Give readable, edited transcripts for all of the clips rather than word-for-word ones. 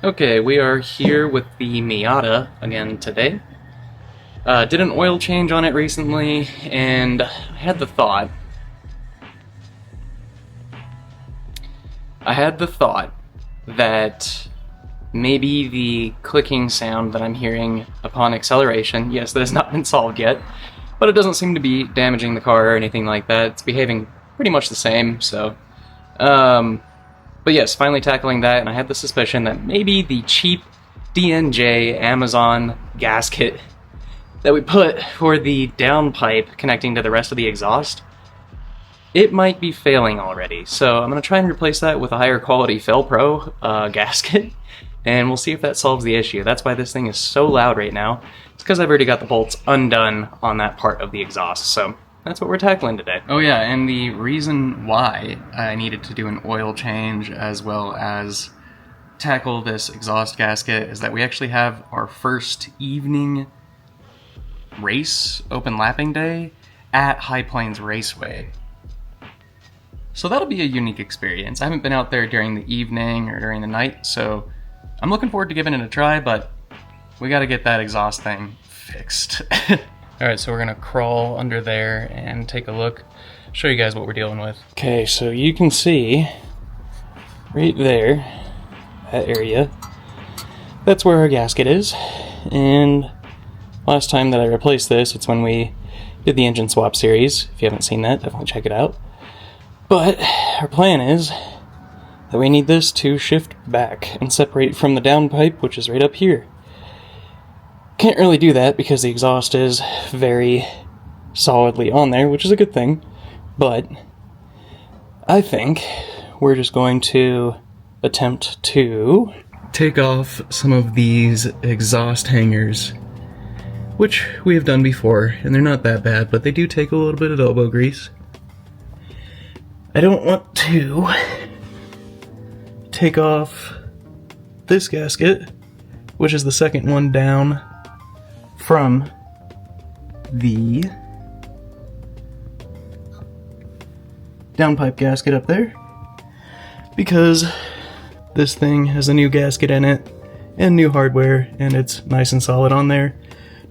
Okay, we are here with the Miata again today. Did an oil change on it recently, and I had the thought that maybe the clicking sound that I'm hearing upon acceleration, yes, that has not been solved yet, but it doesn't seem to be damaging the car or anything like that. It's behaving pretty much the same, so... But yes, finally tackling that, and I had the suspicion that maybe the cheap DNJ Amazon gasket that we put for the downpipe connecting to the rest of the exhaust, it might be failing already. So I'm going to try and replace that with a higher quality Felpro gasket, and we'll see if that solves the issue. That's why this thing is so loud right now. It's because I've already got the bolts undone on that part of the exhaust, so that's what we're tackling today. Oh yeah, and the reason why I needed to do an oil change as well as tackle this exhaust gasket is that we actually have our first evening race, open lapping day, at High Plains Raceway. So that'll be a unique experience. I haven't been out there during the evening or during the night, so I'm looking forward to giving it a try, but we gotta get that exhaust thing fixed. Alright, so we're gonna crawl under there and take a look, show you guys what we're dealing with. Okay, so you can see right there, that area, that's where our gasket is. And last time that I replaced this, it's when we did the engine swap series. If you haven't seen that, definitely check it out. But our plan is that we need this to shift back and separate from the downpipe, which is right up here. Can't really do that because the exhaust is very solidly on there, which is a good thing, but I think we're just going to attempt to take off some of these exhaust hangers, which we have done before, and they're not that bad, but they do take a little bit of elbow grease. I don't want to take off this gasket, which is the second one down from the downpipe gasket up there, because this thing has a new gasket in it and new hardware, and it's nice and solid on there.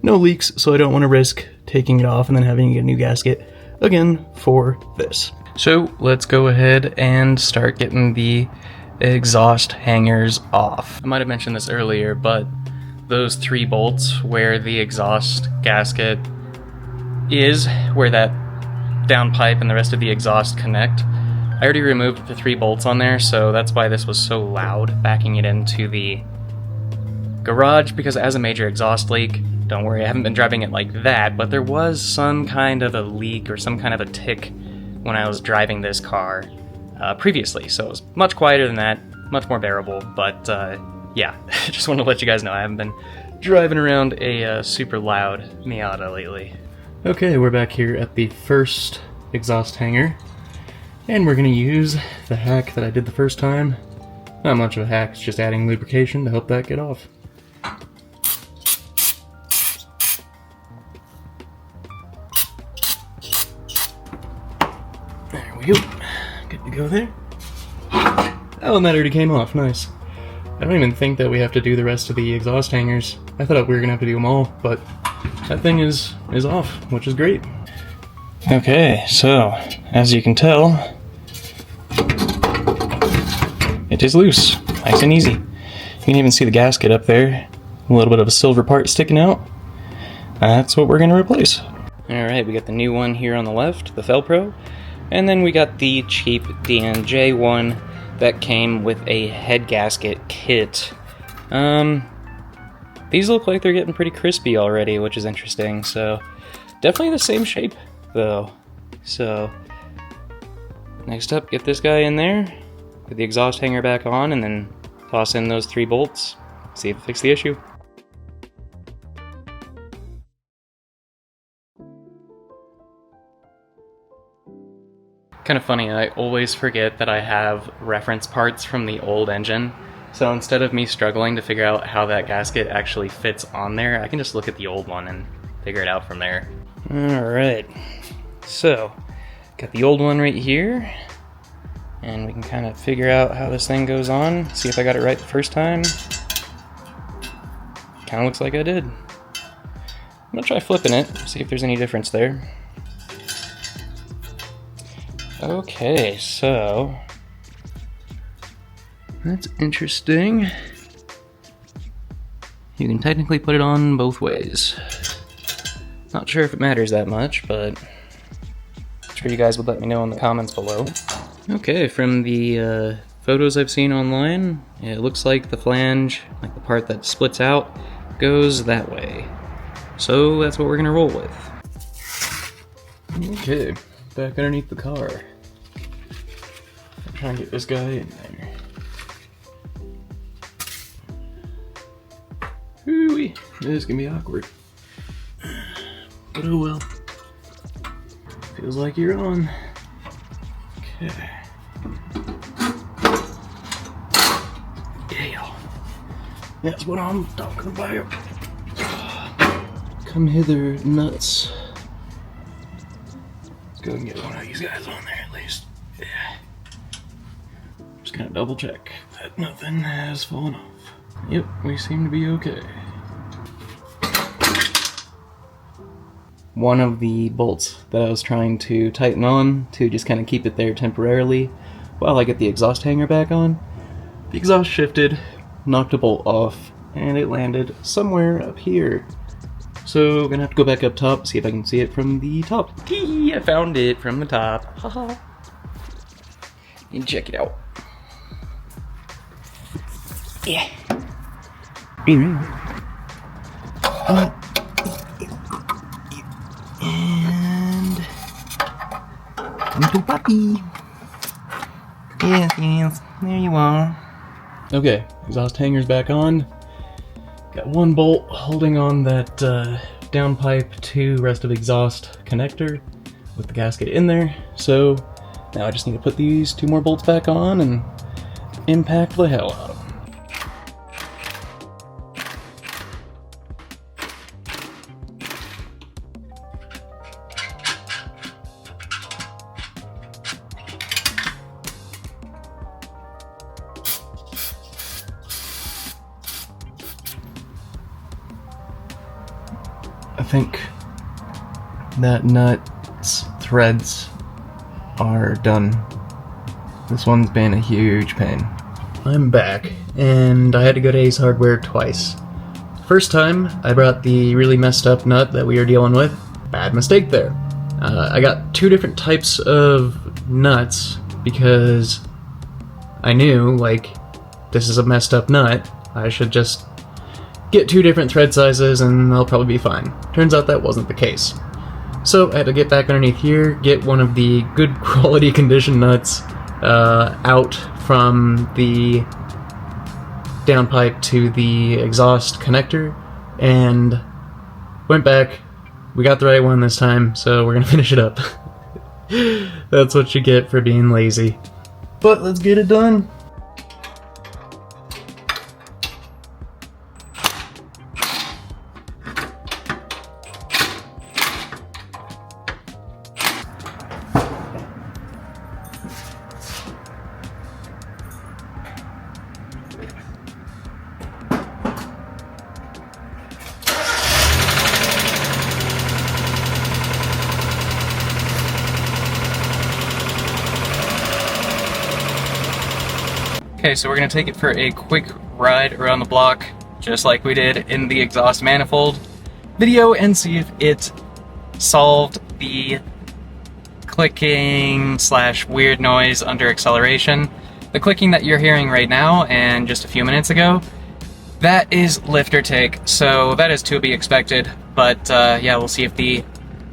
No leaks, so I don't want to risk taking it off and then having to get a new gasket again for this. So let's go ahead and start getting the exhaust hangers off. I might have mentioned this earlier, but those 3 bolts where the exhaust gasket is, where that downpipe and the rest of the exhaust connect, I already removed the 3 bolts on there, so that's why this was so loud backing it into the garage, because it has a major exhaust leak. Don't worry, I haven't been driving it like that, but there was some kind of a leak or some kind of a tick when I was driving this car previously, so it was much quieter than that, much more bearable, but yeah, just want to let you guys know I haven't been driving around a super loud Miata lately. Okay, we're back here at the first exhaust hanger, and we're going to use the hack that I did the first time. Not much of a hack, it's just adding lubrication to help that get off. There we go. Good to go there. Oh, and that already came off, nice. I don't even think that we have to do the rest of the exhaust hangers. I thought we were gonna have to do them all, but that thing is off, which is great. Okay, so as you can tell, it is loose, nice and easy. You can even see the gasket up there, a little bit of a silver part sticking out. That's what we're gonna replace. All right, we got the new one here on the left, the Felpro, and then we got the cheap DNJ one that came with a head gasket kit. These look like they're getting pretty crispy already, which is interesting, so definitely the same shape though. So next up, get this guy in there, put the exhaust hanger back on, and then toss in those 3 bolts, see if it fixes the issue. Kind of funny, I always forget that I have reference parts from the old engine, so instead of me struggling to figure out how that gasket actually fits on there, I can just look at the old one and figure it out from there. Alright, so got the old one right here, and we can kind of figure out how this thing goes on, see if I got it right the first time. Kinda looks like I did. I'm gonna try flipping it, see if there's any difference there. Okay, so that's interesting. You can technically put it on both ways. Not sure if it matters that much, but I'm sure you guys would let me know in the comments below. Okay, from the photos I've seen online, it looks like the flange, like the part that splits out, goes that way. So that's what we're gonna roll with. Okay, back underneath the car. I'm trying to get this guy in there. Ooh-wee, this is gonna be awkward. But oh well. Feels like you're on. Okay. Yeah. That's what I'm talking about. Come hither, nuts. Let's go and get one of these guys on there at least. Yeah. Just gonna double check that nothing has fallen off. Yep, we seem to be okay. One of the bolts that I was trying to tighten on to just kind of keep it there temporarily while I get the exhaust hanger back on, the exhaust shifted, knocked a bolt off, and it landed somewhere up here. So I'm gonna have to go back up top, see if I can see it from the top. Tee, I found it from the top. Haha. And check it out. Yeah. And little puppy. Yes, there you are. Okay, exhaust hanger's back on. Got one bolt holding on that downpipe to rest of exhaust connector with the gasket in there. So now I just need to put these two more bolts back on and impact the hell out of them. I think that nut's threads are done. This one's been a huge pain. I'm back, and I had to go to Ace Hardware twice. First time, I brought the really messed up nut that we were dealing with. Bad mistake there. I got two different types of nuts because I knew, like, this is a messed up nut. I should just get two different thread sizes and I'll probably be fine. Turns out that wasn't the case. So I had to get back underneath here, get one of the good quality condition nuts out from the downpipe to the exhaust connector, and went back. We got the right one this time, so we're gonna finish it up. That's what you get for being lazy. But let's get it done. Okay, so we're going to take it for a quick ride around the block, just like we did in the exhaust manifold video, and see if it solved the clicking / weird noise under acceleration. The clicking that you're hearing right now and just a few minutes ago, that is lift or take, so that is to be expected, but yeah, we'll see if the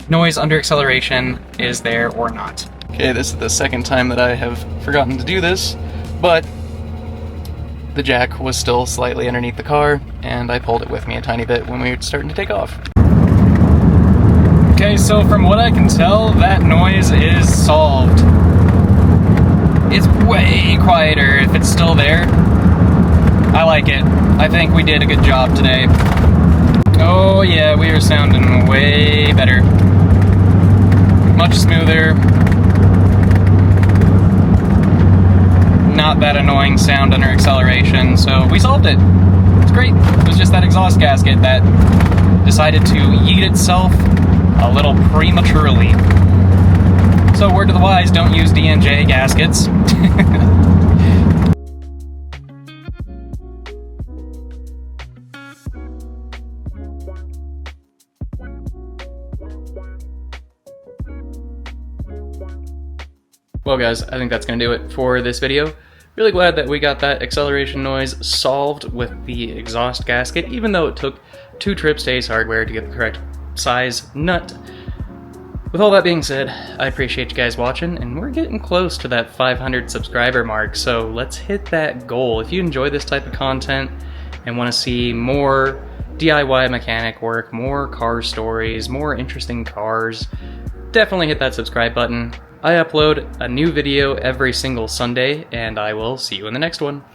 noise under acceleration is there or not. Okay, this is the second time that I have forgotten to do this, but the jack was still slightly underneath the car, and I pulled it with me a tiny bit when we were starting to take off. Okay, so from what I can tell, that noise is solved. It's way quieter if it's still there. I like it. I think we did a good job today. Oh yeah, we are sounding way better. Much smoother. Not that annoying sound under acceleration, so we solved it. worked great. It was just that exhaust gasket that decided to yeet itself a little prematurely. So word to the wise, don't use D&J gaskets. Well guys, I think that's going to do it for this video. Really glad that we got that acceleration noise solved with the exhaust gasket, even though it took 2 trips to Ace Hardware to get the correct size nut. With all that being said, I appreciate you guys watching, and we're getting close to that 500 subscriber mark, so let's hit that goal. If you enjoy this type of content and want to see more DIY mechanic work, more car stories, more interesting cars, definitely hit that subscribe button. I upload a new video every single Sunday, and I will see you in the next one.